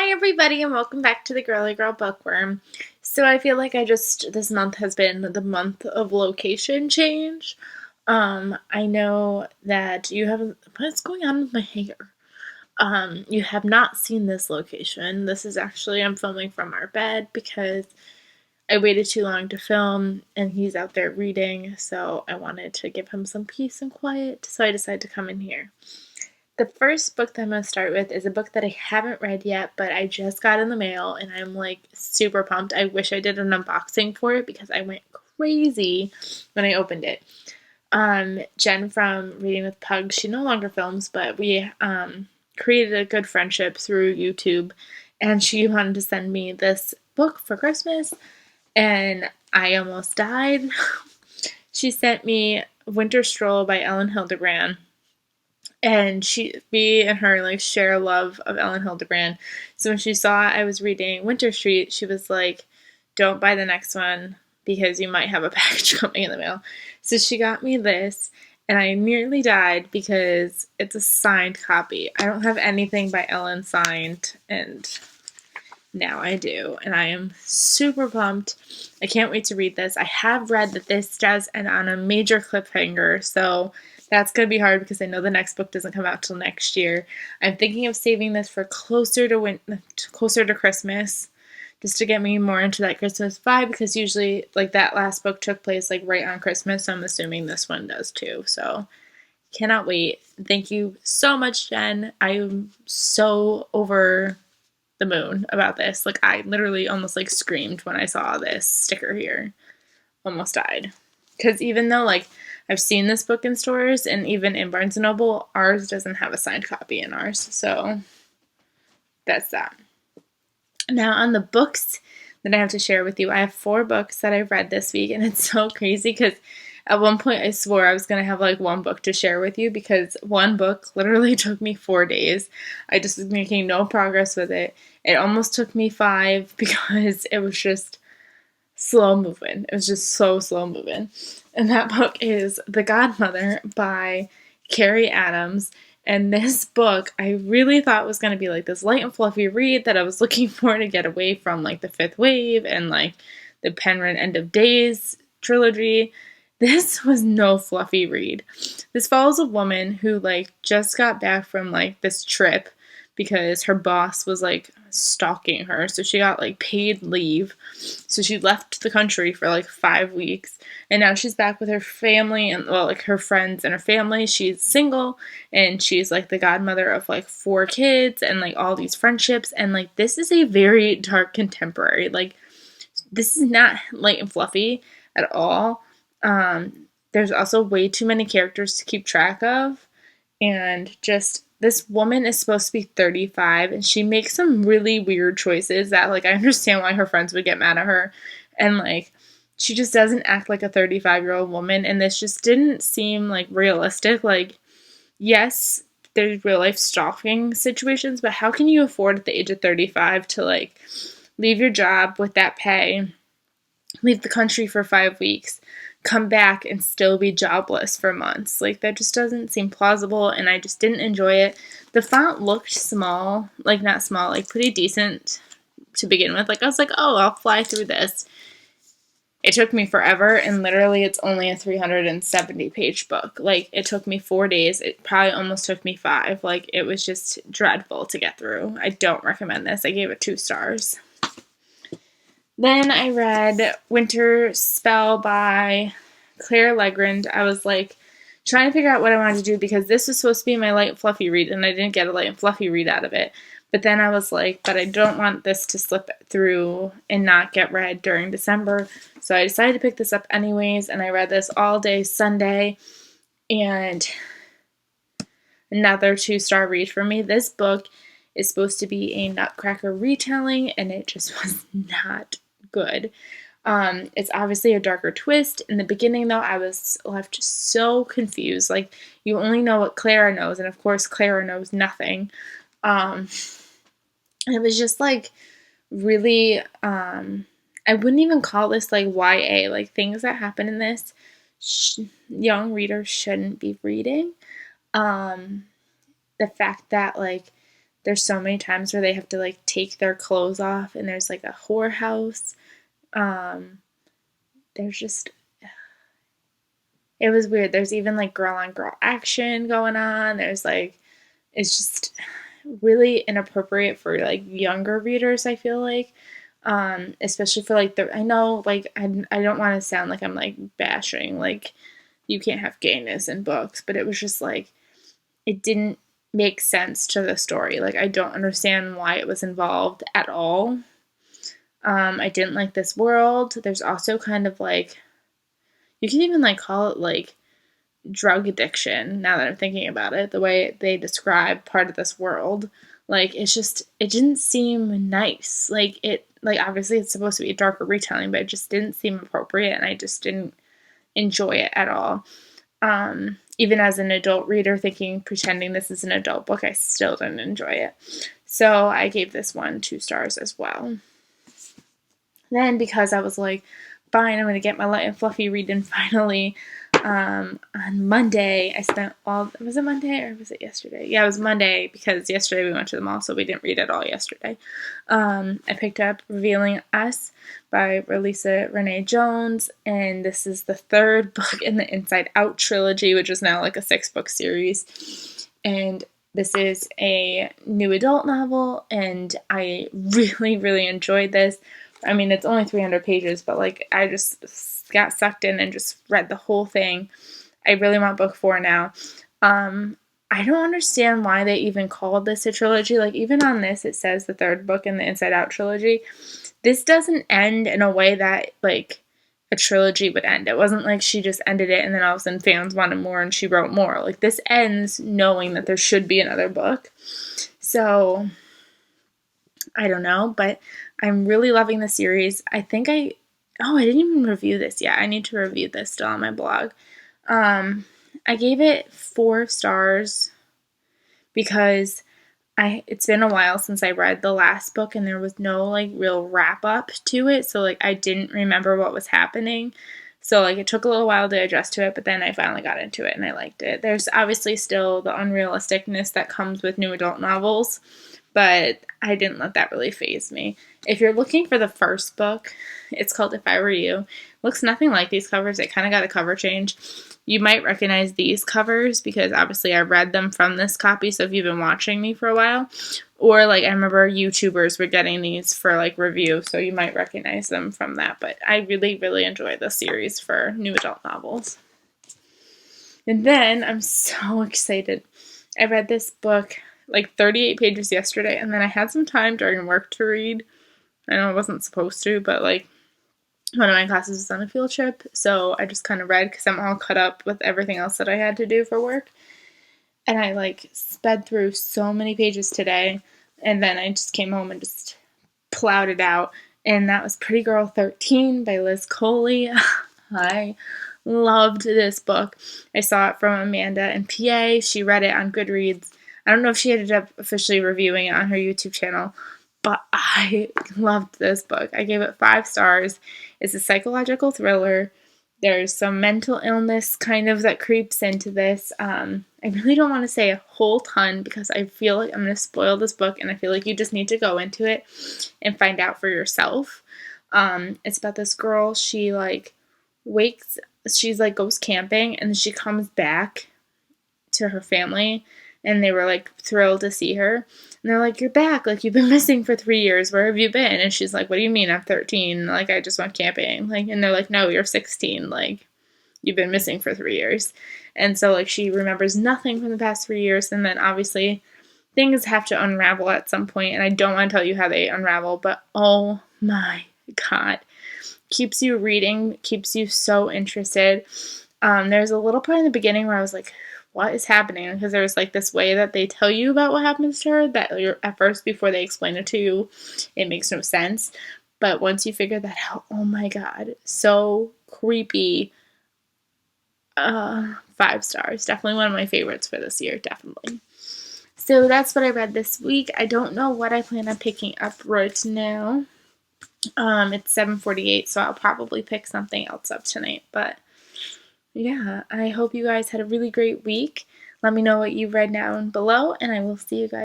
Hi everybody and welcome back to the Girly Girl Bookworm. So I feel like this month has been the month of location change. I know that you haven't, what's going on with my hair? You have not seen this location. This is actually, I'm filming from our bed because I waited too long to film and he's out there reading, so I wanted to give him some peace and quiet, so I decided to come in here. The first book that I'm going to start with is a book that I haven't read yet, but I just got in the mail and I'm like super pumped. I wish I did an unboxing for it because I went crazy when I opened it. Jen from Reading with Pugs, she no longer films, but we created a good friendship through YouTube, and she wanted to send me this book for Christmas, and I almost died. She sent me Winter Stroll by Ellen Hildebrand. And me and her like share a love of Ellen Hildebrand. So when she saw I was reading Winter Street, she was like, "Don't buy the next one because you might have a package coming in the mail." So she got me this, and I nearly died because it's a signed copy. I don't have anything by Ellen signed, and now I do, and I am super pumped. I can't wait to read this. I have read that this does end on a major cliffhanger, so that's going to be hard because I know the next book doesn't come out till next year. I'm thinking of saving this for closer to Christmas, just to get me more into that Christmas vibe, because usually like that last book took place like right on Christmas, so I'm assuming this one does too. So cannot wait. Thank you so much, Jen. I am so over the moon about this. Like I literally almost like screamed when I saw this sticker here. Almost died. Because even though like I've seen this book in stores and even in Barnes & Noble, ours doesn't have a signed copy in ours. So that's that. Now on the books that I have to share with you, I have 4 books that I read this week, and it's so crazy because at one point I swore I was going to have like one book to share with you because one book literally took me 4 days. I just was making no progress with it. It almost took me 5 because it was just slow moving. It was just so slow moving. And that book is The Godmother by Carrie Adams. And this book I really thought was going to be like this light and fluffy read that I was looking for to get away from like the Fifth Wave and like the Penryn End of Days trilogy. This was no fluffy read. This follows a woman who like just got back from like this trip because her boss was like stalking her. So she got like paid leave. So she left the country for like 5 weeks. And now she's back with her family and well, like her friends and her family. She's single and she's like the godmother of like 4 kids and like all these friendships. And like this is a very dark contemporary. Like this is not light and fluffy at all. There's also way too many characters to keep track of. And just this woman is supposed to be 35 and she makes some really weird choices that like I understand why her friends would get mad at her, and like she just doesn't act like a 35-year-old woman, and this just didn't seem like realistic. Like yes, there's real life stalking situations, but how can you afford at the age of 35 to like leave your job with that pay, leave the country for 5 weeks, come back and still be jobless for months? Like that just doesn't seem plausible, and I just didn't enjoy it. The font looked small, like not small, like pretty decent to begin with. Like I was like, oh, I'll fly through this. It took me forever, and literally it's only a 370-page book. Like it took me 4 days. It probably almost took me 5. Like it was just dreadful to get through. I don't recommend this. I gave it 2 stars. Then I read Winter Spell by Claire Legrand. I was like trying to figure out what I wanted to do because this was supposed to be my light and fluffy read, and I didn't get a light and fluffy read out of it. But then I was like, but I don't want this to slip through and not get read during December. So I decided to pick this up anyways, and I read this all day Sunday, and another 2-star read for me. This book is supposed to be a Nutcracker retelling, and it just was not good. It's obviously a darker twist. In the beginning, though, I was left so confused. Like, you only know what Clara knows, and of course, Clara knows nothing. It was just, like, really, I wouldn't even call this, like, YA. Like, things that happen in this, young readers shouldn't be reading. The fact that, like, there's so many times where they have to like take their clothes off and there's like a whorehouse. Um, there's just it was weird. There's even like girl on girl action going on. There's like it's just really inappropriate for like younger readers, I feel like. Especially for like the I know like I don't want to sound like I'm like bashing like you can't have gayness in books, but it was just like it didn't make sense to the story. Like I don't understand why it was involved at all. I didn't like this world. There's also kind of like you can even like call it like drug addiction now that I'm thinking about it, the way they describe part of this world. Like it's just it didn't seem nice. Like obviously it's supposed to be a darker retelling, but it just didn't seem appropriate and I just didn't enjoy it at all. Even as an adult reader pretending this is an adult book, I still didn't enjoy it. So I gave this one 2 stars as well. Then because I was like, fine, I'm going to get my light and fluffy reading finally. On Monday, I spent was it Monday or was it yesterday? Yeah, it was Monday because yesterday we went to the mall, so we didn't read it all yesterday. I picked up Revealing Us by Releasa Renee Jones, and this is the 3rd book in the Inside Out trilogy, which is now like a 6-book series. And this is a new adult novel, and I really, really enjoyed this. I mean, it's only 300 pages, but like I just got sucked in and just read the whole thing. I really want book 4 now. I don't understand why they even called this a trilogy. Like even on this, it says the 3rd book in the Inside Out trilogy. This doesn't end in a way that like a trilogy would end. It wasn't like she just ended it and then all of a sudden fans wanted more and she wrote more. Like this ends knowing that there should be another book. So I don't know, but I'm really loving the series. I didn't even review this yet. I need to review this still on my blog. I gave it 4 stars because it's been a while since I read the last book and there was no like real wrap up to it. So like I didn't remember what was happening. So like it took a little while to adjust to it, but then I finally got into it and I liked it. There's obviously still the unrealisticness that comes with new adult novels, but I didn't let that really faze me. If you're looking for the first book, it's called If I Were You. It looks nothing like these covers. It kind of got a cover change. You might recognize these covers because obviously I read them from this copy, so if you've been watching me for a while, or like I remember YouTubers were getting these for like review, so you might recognize them from that. But I really, really enjoy this series for new adult novels. And then I'm so excited. I read this book like 38 pages yesterday, and then I had some time during work to read. I know I wasn't supposed to, but like one of my classes was on a field trip, so I just kind of read because I'm all caught up with everything else that I had to do for work. And I like sped through so many pages today, and then I just came home and just plowed it out. And that was Pretty Girl 13 by Liz Coley. I loved this book. I saw it from Amanda in PA. She read it on Goodreads. I don't know if she ended up officially reviewing it on her YouTube channel, but I loved this book. I gave it 5 stars. It's a psychological thriller. There's some mental illness kind of that creeps into this. I really don't want to say a whole ton because I feel like I'm going to spoil this book, and I feel like you just need to go into it and find out for yourself. It's about this girl. She like goes camping, and then she comes back to her family, and they were like thrilled to see her. And they're like, "You're back. Like you've been missing for 3 years. Where have you been?" And she's like, "What do you mean? I'm 13. Like I just went camping." Like, and they're like, "No, you're 16. Like you've been missing for 3 years." And so like she remembers nothing from the past 3 years, and then obviously things have to unravel at some point, and I don't want to tell you how they unravel, but oh my god. Keeps you reading, keeps you so interested. There's a little part in the beginning where I was like, what is happening? Because there's like this way that they tell you about what happens to her that you're, at first, before they explain it to you, it makes no sense. But once you figure that out, oh my god, so creepy. 5 stars. Definitely one of my favorites for this year, definitely. So that's what I read this week. I don't know what I plan on picking up right now. It's 7:48, so I'll probably pick something else up tonight. But yeah, I hope you guys had a really great week. Let me know what you read down below, and I will see you guys.